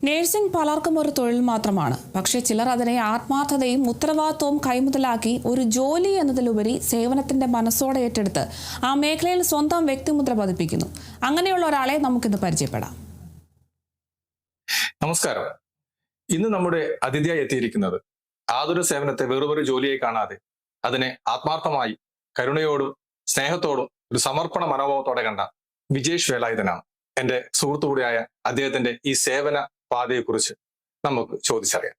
Nursing പലർക്കും ഒരു തൊഴിൽ മാത്രമാണ്. പക്ഷേ ചിലർ അതിനെ ആത്മാർത്ഥതയും ഉത്തരവാദിത്വവും കൈമുതലാക്കി ഒരു ജോലി എന്നതിലുപരി സേവനത്തിന്റെ മനസ്സോടെ ഏറ്റെടുത്ത് ആ മേഖലയിൽ സ്വന്തം വ്യക്തിമുദ്ര പതിപ്പിക്കുന്നു. അങ്ങനെയുള്ള ഒരാളെ നമുക്കിന്ന് പരിചയപ്പെടാം. നമസ്കാരം. ഇന്ന് നമ്മുടെ അതിഥിയായി എത്തിയിരിക്കുന്നത് ആതുര സേവനത്തെ വെറുമൊരു ജോലിയായി കാണാതെ അതിനെ ആത്മാർത്ഥമായി കരുണയോടും സ്നേഹത്തോടും ഒരു സമർപ്പണ മനോഭാവത്തോടെ കണ്ട വിജേഷ് വേലായുധനാണ്. എന്റെ സുഹൃത്തുകൂടിയായ അദ്ദേഹത്തിന്റെ ഈ സേവന പാതയെക്കുറിച്ച് നമുക്ക് ചോദിച്ചറിയാം.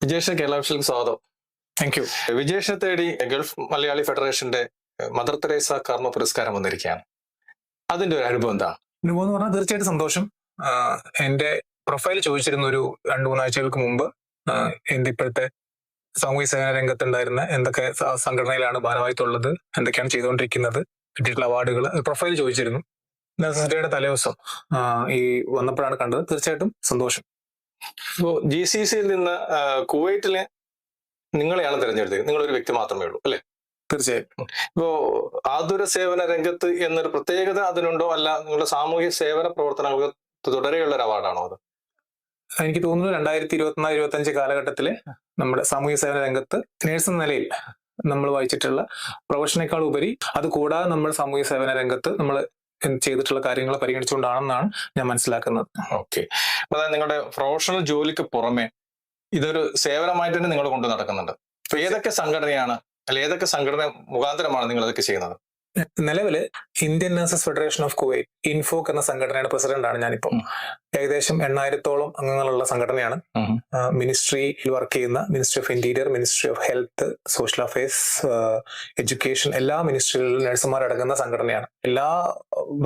വിജേഷ് കേരള വിഷനിലേക്ക് സ്വാഗതം. Thank you. വിജേഷിനെ തേടി ഗൾഫ് മലയാളി ഫെഡറേഷന്റെ മദർ തെരേസ കർമ്മ പുരസ്കാരം വന്നിരിക്കുകയാണ്. അതിന്റെ ഒരു അനുഭവം എന്താണ്? അനുഭവം എന്ന് പറഞ്ഞാൽ തീർച്ചയായിട്ടും സന്തോഷം. എന്റെ പ്രൊഫൈൽ ചോദിച്ചിരുന്ന ഒരു 2-3 ആഴ്ചകൾക്ക് മുമ്പ് എന്റെ ഇപ്പോഴത്തെ സാമൂഹ്യ സേവന രംഗത്തുണ്ടായിരുന്ന എന്തൊക്കെ സംഘടനയിലാണ് ഭാരവാഹിത്വമുള്ളത്, എന്തൊക്കെയാണ് ചെയ്തുകൊണ്ടിരിക്കുന്നത്, കിട്ടിയിട്ടുള്ള അവാർഡുകൾ പ്രൊഫൈൽ ചോദിച്ചിരുന്നു. നെസസിറ്റിയുടെ തലേദിവസം ഈ വന്നപ്പോഴാണ് കണ്ടത്. തീർച്ചയായിട്ടും സന്തോഷം. ഇപ്പോ GCC-യിൽ നിന്ന് കുവൈറ്റിലെ നിങ്ങളെയാണ് തിരഞ്ഞെടുത്തത്. നിങ്ങളൊരു വ്യക്തി മാത്രമേ ഉള്ളൂ അല്ലെ? തീർച്ചയായിട്ടും. ഇപ്പോ ആതുര സേവന രംഗത്ത് എന്നൊരു പ്രത്യേകത അതിനുണ്ടോ, അല്ല നിങ്ങളുടെ സാമൂഹ്യ സേവന പ്രവർത്തനങ്ങൾക്ക് തുടരെയുള്ള ഒരു അവാർഡാണോ അത്? എനിക്ക് തോന്നുന്നു 2024-25 കാലഘട്ടത്തില് നമ്മുടെ സാമൂഹ്യ സേവന രംഗത്ത് നേഴ്സ് എന്ന നിലയിൽ നമ്മൾ വഹിച്ചിട്ടുള്ള പ്രൊഫഷനേക്കാൾ ഉപരി അത് കൂടാതെ നമ്മൾ സാമൂഹ്യ സേവന രംഗത്ത് നമ്മൾ ചെയ്തിട്ടുള്ള കാര്യങ്ങൾ പരിഗണിച്ചുകൊണ്ടാണെന്നാണ് ഞാൻ മനസ്സിലാക്കുന്നത്. ഓക്കെ. അതായത് നിങ്ങളുടെ പ്രൊഫഷണൽ ജോലിക്ക് പുറമെ ഇതൊരു സേവനമായിട്ട് തന്നെ നിങ്ങൾ കൊണ്ടു നടക്കുന്നുണ്ട്. അപ്പൊ ഏതൊക്കെ സംഘടനയാണ്, അല്ലെ ഏതൊക്കെ സംഘടന മുഖാന്തരമാണ് നിങ്ങൾ അതൊക്കെ ചെയ്യുന്നത്? നിലവില് Indian nurses federation of Kuwait INFOK എന്ന സംഘടനയുടെ പ്രസിഡന്റാണ് ഞാനിപ്പോ. ഏകദേശം 8,000-ഓളം അംഗങ്ങളുള്ള സംഘടനയാണ്. മിനിസ്ട്രിയിൽ വർക്ക് ചെയ്യുന്ന ministry of interior, ministry of health, social affairs, education, എല്ലാ മിനിസ്ട്രികളിലും നഴ്സുമാർ അടങ്ങുന്ന സംഘടനയാണ്. എല്ലാ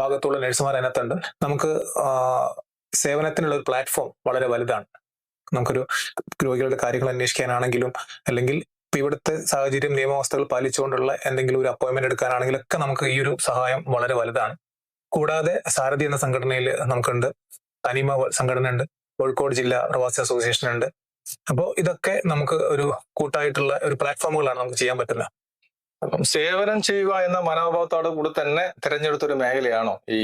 ഭാഗത്തുള്ള നഴ്സുമാർ അതിനകത്തുണ്ട്. നമുക്ക് സേവനത്തിനുള്ള ഒരു പ്ലാറ്റ്ഫോം വളരെ വലുതാണ്. നമുക്കൊരു രോഗികളുടെ കാര്യങ്ങൾ അന്വേഷിക്കാനാണെങ്കിലും അല്ലെങ്കിൽ ഇവിടുത്തെ സാഹചര്യം നിയമവ്യവസ്ഥകൾ പാലിച്ചുകൊണ്ടുള്ള എന്തെങ്കിലും ഒരു അപ്പോയിന്റ്മെന്റ് എടുക്കാനാണെങ്കിലൊക്കെ നമുക്ക് ഈ ഒരു സഹായം വളരെ വലുതാണ്. കൂടാതെ സാരഥി എന്ന സംഘടനയിൽ നമുക്കുണ്ട്, തനിമ സംഘടന ഉണ്ട്, കോഴിക്കോട് ജില്ലാ പ്രവാസി അസോസിയേഷൻ ഉണ്ട്. അപ്പോൾ ഇതൊക്കെ നമുക്ക് ഒരു കൂട്ടായിട്ടുള്ള ഒരു പ്ലാറ്റ്ഫോമുകളാണ് നമുക്ക് ചെയ്യാൻ പറ്റുന്നത്. അപ്പം സേവനം ചെയ്യുക എന്ന മനോഭാവത്തോട് കൂടി തന്നെ തിരഞ്ഞെടുത്തൊരു മേഖലയാണോ ഈ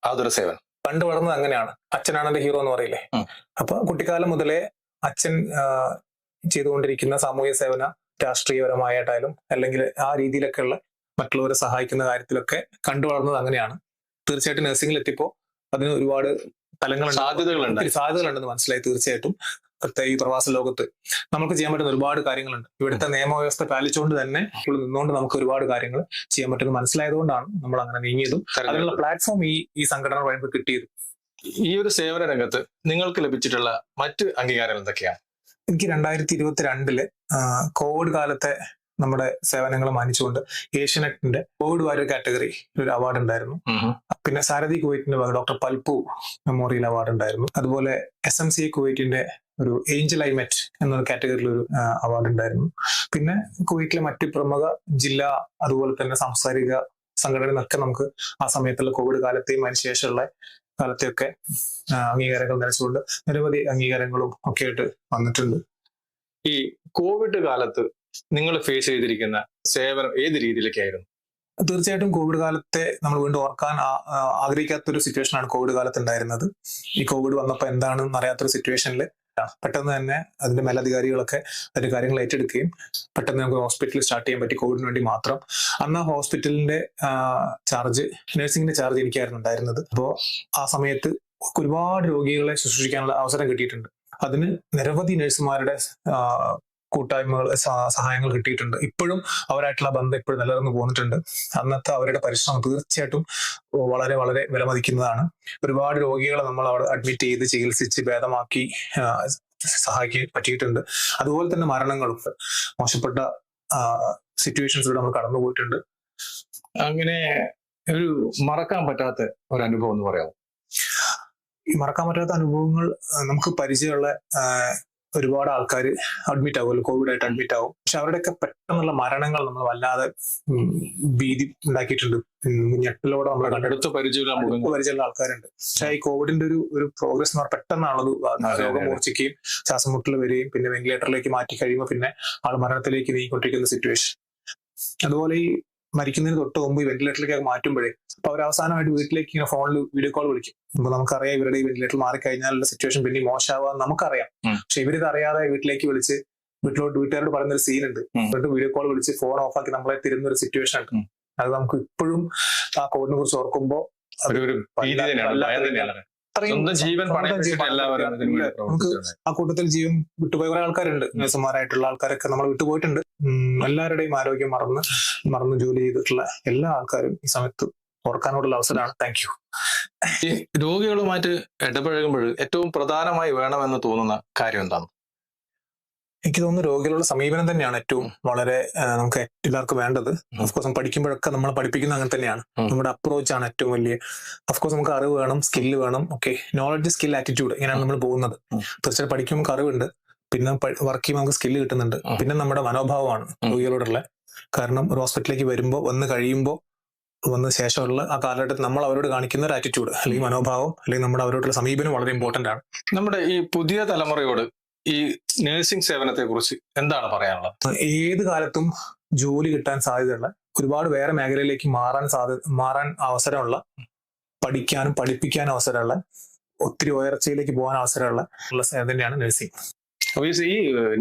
ആതുര സേവനം? കണ്ടു വളർന്നത് അങ്ങനെയാണ്. അച്ഛനാണ് എന്റെ ഹീറോ എന്ന് പറയില്ലേ. അപ്പൊ കുട്ടിക്കാലം മുതലേ അച്ഛൻ ചെയ്തുകൊണ്ടിരിക്കുന്ന സാമൂഹ്യ സേവന, രാഷ്ട്രീയപരമായിട്ടായാലും അല്ലെങ്കിൽ ആ രീതിയിലൊക്കെയുള്ള മറ്റുള്ളവരെ സഹായിക്കുന്ന കാര്യത്തിലൊക്കെ കണ്ടു വളർന്നത് അങ്ങനെയാണ്. തീർച്ചയായിട്ടും നഴ്സിംഗിൽ എത്തിയപ്പോ അതിന് ഒരുപാട് സാധ്യതകളുണ്ടെന്ന് മനസ്സിലായി. തീർച്ചയായിട്ടും ഈ പ്രവാസ ലോകത്ത് നമുക്ക് ചെയ്യാൻ പറ്റുന്ന ഒരുപാട് കാര്യങ്ങളുണ്ട്. ഇവിടുത്തെ നിയമവ്യവസ്ഥ പാലിച്ചുകൊണ്ട് തന്നെ നിന്നുകൊണ്ട് നമുക്ക് ഒരുപാട് കാര്യങ്ങൾ ചെയ്യാൻ പറ്റുന്നത് മനസ്സിലായതുകൊണ്ടാണ് നമ്മൾ അങ്ങനെ നീങ്ങിയതും അതിനുള്ള പ്ലാറ്റ്ഫോം ഈ സംഘടന വഴി കിട്ടിയതും. ഈ ഒരു സേവന രംഗത്ത് നിങ്ങൾക്ക് ലഭിച്ചിട്ടുള്ള മറ്റ് അംഗീകാരങ്ങൾ എന്തൊക്കെയാണ്? എനിക്ക് 2022 കോവിഡ് കാലത്തെ നമ്മുടെ സേവനങ്ങൾ മാനിച്ചുകൊണ്ട് ഏഷ്യനെറ്റിന്റെ കോവിഡ് വാരിയർ കാറ്റഗറി ഒരു അവാർഡ് ഉണ്ടായിരുന്നു. പിന്നെ സാരഥി കുവൈറ്റിന്റെ ഡോക്ടർ പൽപു മെമ്മോറിയൽ അവാർഡ് ഉണ്ടായിരുന്നു. അതുപോലെ SMCA കുവൈറ്റിന്റെ ഒരു ഏഞ്ചൽ ഐമെറ്റ് എന്നൊരു കാറ്റഗറിയിൽ ഒരു അവാർഡ് ഉണ്ടായിരുന്നു. പിന്നെ കുവൈറ്റിലെ മറ്റ് പ്രമുഖ ജില്ലാ അതുപോലെ തന്നെ സാംസ്കാരിക സംഘടനയിൽ നിന്നൊക്കെ നമുക്ക് ആ സമയത്തുള്ള കോവിഡ് കാലത്തെയും അതിനുശേഷമുള്ള കാലത്തെയൊക്കെ അംഗീകാരങ്ങൾ നിലച്ചുകൊണ്ട് നിരവധി അംഗീകാരങ്ങളും ഒക്കെ ആയിട്ട് വന്നിട്ടുണ്ട്. ഈ കോവിഡ് കാലത്ത് നിങ്ങൾ ഫേസ് ചെയ്തിരിക്കുന്ന സേവനം ഏത് രീതിയിലേക്കായിരുന്നു? തീർച്ചയായിട്ടും കോവിഡ് കാലത്തെ നമ്മൾ വീണ്ടും ഓർക്കാൻ ആഗ്രഹിക്കാത്തൊരു സിറ്റുവേഷനാണ് കോവിഡ് കാലത്ത് ഉണ്ടായിരുന്നത്. ഈ കോവിഡ് വന്നപ്പോൾ എന്താണെന്ന് അറിയാത്തൊരു സിറ്റുവേഷനിൽ പെട്ടെന്ന് തന്നെ അതിന്റെ മേലധികാരികളൊക്കെ അതിന്റെ കാര്യങ്ങൾ ഏറ്റെടുക്കുകയും പെട്ടെന്ന് നമുക്ക് ഹോസ്പിറ്റലിൽ സ്റ്റാർട്ട് ചെയ്യാൻ പറ്റി കോവിഡിന് വേണ്ടി മാത്രം. അന്ന് ഹോസ്പിറ്റലിന്റെ ചാർജ്, നഴ്സിംഗിന്റെ ചാർജ് എനിക്കായിരുന്നു ഉണ്ടായിരുന്നത്. അപ്പോൾ ആ സമയത്ത് ഒരുപാട് രോഗികളെ ശുശ്രൂഷിക്കാനുള്ള അവസരം കിട്ടിയിട്ടുണ്ട്. അതിന് നിരവധി നഴ്സുമാരുടെ കൂട്ടായ്മകൾ, സഹായങ്ങൾ കിട്ടിയിട്ടുണ്ട്. ഇപ്പോഴും അവരായിട്ടുള്ള ബന്ധം ഇപ്പോഴും നിലനിർന്നു പോന്നിട്ടുണ്ട്. അന്നത്തെ അവരുടെ പരിശ്രമം തീർച്ചയായിട്ടും വളരെ വളരെ വിലമതിക്കുന്നതാണ്. ഒരുപാട് രോഗികളെ നമ്മൾ അവിടെ അഡ്മിറ്റ് ചെയ്ത് ചികിത്സിച്ച് ഭേദമാക്കി സഹായിക്കാൻ പറ്റിയിട്ടുണ്ട്. അതുപോലെ തന്നെ മരണങ്ങളും മോശപ്പെട്ട സിറ്റുവേഷൻസിലൂടെ നമ്മൾ കടന്നു പോയിട്ടുണ്ട്. അങ്ങനെ ഒരു മറക്കാൻ പറ്റാത്ത ഒരു അനുഭവം എന്ന് പറയാമോ? ഈ മറക്കാൻ പറ്റാത്ത അനുഭവങ്ങൾ നമുക്ക് പരിചയമുള്ള ഒരുപാട് ആൾക്കാർ അഡ്മിറ്റ് ആവുമല്ലോ, കോവിഡ്-ആയിട്ട് അഡ്മിറ്റ് ആവും. പക്ഷെ അവരുടെയൊക്കെ പെട്ടെന്നുള്ള മരണങ്ങൾ നമ്മൾ വല്ലാതെ ഭീതി ഉണ്ടാക്കിയിട്ടുണ്ട്. ഞെട്ടലോടെ നമ്മൾ കണ്ടെടുത്ത് പരിചയമുള്ള ആൾക്കാരുണ്ട്. പക്ഷെ ഈ കോവിഡിന്റെ ഒരു പ്രോഗ്രസ് എന്ന് പറഞ്ഞാൽ പെട്ടെന്നാണത് രോഗം മൂർച്ഛിക്കുകയും ശ്വാസം മുട്ടൽ വരികയും പിന്നെ വെന്റിലേറ്ററിലേക്ക് മാറ്റി കഴിയുമ്പോൾ പിന്നെ ആൾ മരണത്തിലേക്ക് നീങ്ങിക്കൊണ്ടിരിക്കുന്ന സിറ്റുവേഷൻ. അതുപോലെ ഈ മരിക്കുന്നതിന് തൊട്ട് മുമ്പ് ഈ വെന്റിലേറ്ററിലേക്ക് മാറ്റുമ്പോഴേ അപ്പൊ അവർ അവസാനമായിട്ട് വീട്ടിലേക്ക് ഇങ്ങനെ ഫോണിൽ വീഡിയോ കോൾ വിളിക്കും. അപ്പൊ നമുക്കറിയാം ഇവരുടെ ഈ വെന്റിലേറ്റർ മാറിക്കഴിഞ്ഞാലുള്ള സിറ്റുവേഷൻ പിന്നെ മോശമാവാൻ നമുക്കറിയാം. പക്ഷെ ഇവരിത് അറിയാതെ വീട്ടിലേക്ക് വിളിച്ച് വീട്ടുകാരോട് പറയുന്ന ഒരു സീൻ ഉണ്ട്. എന്നിട്ട് വീഡിയോ കോൾ വിളിച്ച് ഫോൺ ഓഫ് ആക്കി നമ്മളെ തരുന്ന ഒരു സിറ്റുവേഷൻ ഉണ്ട്. അത് നമുക്ക് ഇപ്പോഴും ആ കോഡിനെ കുറിച്ച് ഓർക്കുമ്പോൾ നമുക്ക് ആ കൂട്ടത്തിൽ ജീവൻ വിട്ടുപോയ കുറെ ആൾക്കാരുണ്ട്. നഴ്സുമാരായിട്ടുള്ള ആൾക്കാരൊക്കെ നമ്മൾ വിട്ടുപോയിട്ടുണ്ട്. എല്ലാവരുടെയും ആരോഗ്യം മറന്ന് ജോലി ചെയ്തിട്ടുള്ള എല്ലാ ആൾക്കാരും ഈ സമയത്ത് ഓർക്കാനോടുള്ള അവസരമാണ്. Thank you. ഈ രോഗികളുമായിട്ട് ഇടപഴകുമ്പോൾ ഏറ്റവും പ്രധാനമായി വേണമെന്ന് തോന്നുന്ന കാര്യം എന്താണ്? എനിക്ക് തോന്നുന്നു രോഗികളുടെ സമീപനം തന്നെയാണ് ഏറ്റവും വളരെ നമുക്ക് എല്ലാവർക്കും വേണ്ടത്. ഓഫ്കോഴ്സ് പഠിക്കുമ്പോഴൊക്കെ നമ്മൾ പഠിപ്പിക്കുന്നത് അങ്ങനെ തന്നെയാണ്. നമ്മുടെ അപ്രോച്ച് ആണ് ഏറ്റവും വലിയ. ഓഫ്കോഴ്സ് നമുക്ക് അറിവ് വേണം, സ്കില്ല് വേണം. ഓക്കെ, നോളജ്, സ്കിൽ, ആറ്റിറ്റ്യൂഡ്, ഇങ്ങനെയാണ് നമ്മൾ പോകുന്നത്. തീർച്ചയായിട്ടും പഠിക്കുമ്പോൾ നമുക്ക് അറിവുണ്ട്, പിന്നെ വർക്ക് ചെയ്യുമ്പോൾ നമുക്ക് സ്കില്ല് കിട്ടുന്നുണ്ട്. പിന്നെ നമ്മുടെ മനോഭാവമാണ് രോഗികളോടുള്ള. കാരണം ഒരു ഹോസ്പിറ്റലിലേക്ക് വരുമ്പോൾ വന്ന് കഴിയുമ്പോൾ വന്ന ശേഷമുള്ള ആ കാലഘട്ടത്തിൽ നമ്മൾ അവരോട് കാണിക്കുന്ന ഒരു ആറ്റിറ്റ്യൂഡ് അല്ലെങ്കിൽ മനോഭാവം അല്ലെങ്കിൽ നമ്മുടെ അവരോടുള്ള സമീപനം വളരെ ഇമ്പോർട്ടന്റ് ആണ്. നമ്മുടെ ഈ പുതിയ തലമുറയോട് ഈ നഴ്സിംഗ് സേവനത്തെ കുറിച്ച് എന്താണ് പറയാനുള്ളത്? ഏത് കാലത്തും ജോലി കിട്ടാൻ സാധ്യതയുള്ള, ഒരുപാട് വേറെ മേഖലയിലേക്ക് മാറാൻ അവസരമുള്ള, പഠിക്കാനും പഠിപ്പിക്കാനും അവസരമുള്ള, ഒത്തിരി ഉയർച്ചയിലേക്ക് പോകാൻ അവസരമുള്ള സേവനം തന്നെയാണ് നഴ്സിംഗ്. ഈ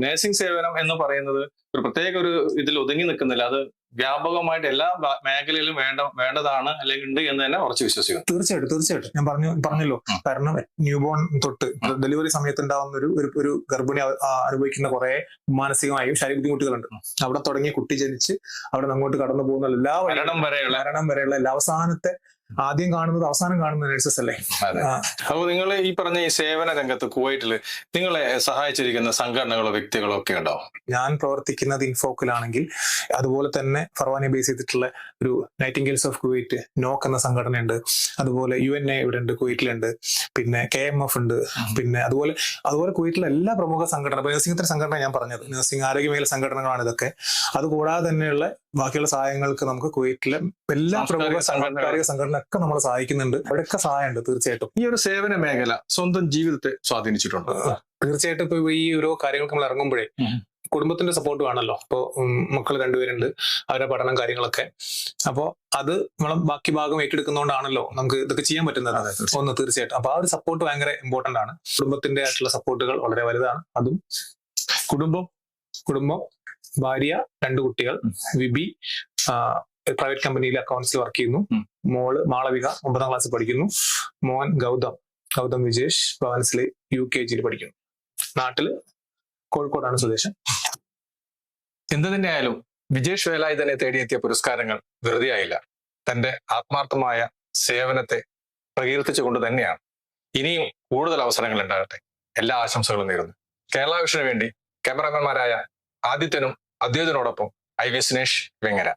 നഴ്സിംഗ് സേവനം എന്ന് പറയുന്നത് ഒരു പ്രത്യേക ഒരു ഇതിൽ ഒതുങ്ങി നിൽക്കുന്നില്ല. അത് വ്യാപകമായിട്ട് എല്ലാ മേഖലയിലും വേണ്ടതാണ് അല്ലെങ്കിൽ ഉണ്ട് എന്ന് തന്നെ ഉറച്ചു വിശ്വസിക്കുന്നു. തീർച്ചയായിട്ടും ഞാൻ പറഞ്ഞല്ലോ. കാരണം ന്യൂബോൺ തൊട്ട് ഡെലിവറി സമയത്ത് ഉണ്ടാവുന്ന ഒരു ഗർഭിണി അനുഭവിക്കുന്ന കുറെ മാനസികമായും ശാരീരിക ബുദ്ധിമുട്ടുകളുണ്ട്. അവിടെ തുടങ്ങി കുട്ടി ജനിച്ച് അവിടെ അങ്ങോട്ട് കടന്നു പോകുന്ന എല്ലാ മരണം വരെയുള്ള എല്ലാ ആദ്യം കാണുന്നത് അവസാനം കാണുന്ന നഴ്സസ് അല്ലേ. അപ്പോൾ നിങ്ങൾ ഈ പറഞ്ഞ ഈ സേവന രംഗത്ത് കുവൈറ്റില് നിങ്ങളെ സഹായിച്ചിരിക്കുന്ന സംഘടനകളോ വ്യക്തികളോ ഒക്കെ ഉണ്ടാവും? ഞാൻ പ്രവർത്തിക്കുന്നത് ഇൻഫോക്കിലാണെങ്കിൽ അതുപോലെ തന്നെ ഫർവാനെ ബേസ് ചെയ്തിട്ടുള്ള ഒരു നൈറ്റിംഗേൽസ് ഓഫ് കുവൈറ്റ്, നോക്ക് എന്ന സംഘടനയുണ്ട്. അതുപോലെ UNA ഇവിടെ ഉണ്ട്, കുവൈറ്റിലുണ്ട്. പിന്നെ KMF ഉണ്ട്. പിന്നെ അതുപോലെ കുവൈറ്റിലെ എല്ലാ പ്രമുഖ സംഘടന, നഴ്സിംഗ് സംഘടന ഞാൻ പറഞ്ഞത്, നഴ്സിംഗ് ആരോഗ്യമേഖല സംഘടനകളാണ് ഇതൊക്കെ. അതുകൂടാതെ തന്നെയുള്ള ബാക്കിയുള്ള സഹായങ്ങൾക്ക് നമുക്ക് കുവൈറ്റിലെ എല്ലാ പ്രമുഖ സാംസ്കാരിക സംഘടനയൊക്കെ നമ്മളെ സഹായിക്കുന്നുണ്ട്. അവിടെയൊക്കെ സഹായമുണ്ട്. തീർച്ചയായിട്ടും ഈ ഒരു സേവന മേഖല സ്വന്തം ജീവിതത്തെ സ്വാധീനിച്ചിട്ടുണ്ട്. തീർച്ചയായിട്ടും ഇപ്പൊ ഈ ഓരോ കാര്യങ്ങൾക്ക് നമ്മൾ ഇറങ്ങുമ്പോഴേ കുടുംബത്തിന്റെ സപ്പോർട്ട് വേണമല്ലോ. ഇപ്പൊ മക്കൾ 2 പേരുണ്ട്, അവരുടെ പഠനം കാര്യങ്ങളൊക്കെ. അപ്പോ അത് നമ്മളെ ബാക്കി ഭാഗം ഏറ്റെടുക്കുന്നതുകൊണ്ടാണല്ലോ നമുക്ക് ഇതൊക്കെ ചെയ്യാൻ പറ്റുന്നത്. ഒന്ന് തീർച്ചയായിട്ടും അപ്പൊ ആ ഒരു സപ്പോർട്ട് ഭയങ്കര ഇമ്പോർട്ടന്റ് ആണ്. കുടുംബത്തിന്റെ ആയിട്ടുള്ള സപ്പോർട്ടുകൾ വളരെ വലുതാണ്. അതും കുടുംബം, ഭാര്യ, 2 കുട്ടികൾ. വിബി പ്രൈവറ്റ് കമ്പനിയിൽ അക്കൗണ്ട്സിൽ വർക്ക് ചെയ്യുന്നു. മോള് മാളവിക 9ാം ക്ലാസ്സിൽ പഠിക്കുന്നു. മോൻ ഗൗതം വിജേഷ് ഭവൻസിലെ UKG പഠിക്കുന്നു. നാട്ടില് കോഴിക്കോടാണ് സ്വദേശം. എന്ത് തന്നെയായാലും വിജേഷ് വേലായുധനെ തേടിയെത്തിയ പുരസ്കാരങ്ങൾ വെറുതെ ആയില്ല. തന്റെ ആത്മാർത്ഥമായ സേവനത്തെ പ്രകീർത്തിച്ചുകൊണ്ട് തന്നെയാണ്. ഇനിയും കൂടുതൽ അവസരങ്ങൾ ഉണ്ടാകട്ടെ. എല്ലാ ആശംസകളും നേരുന്നു. കേരള വിഷന് വേണ്ടി ക്യാമറാമാൻമാരായ ആദിത്യനും അദ്വൈതിനോടൊപ്പം IVS ദിനേഷ് വെങ്ങര.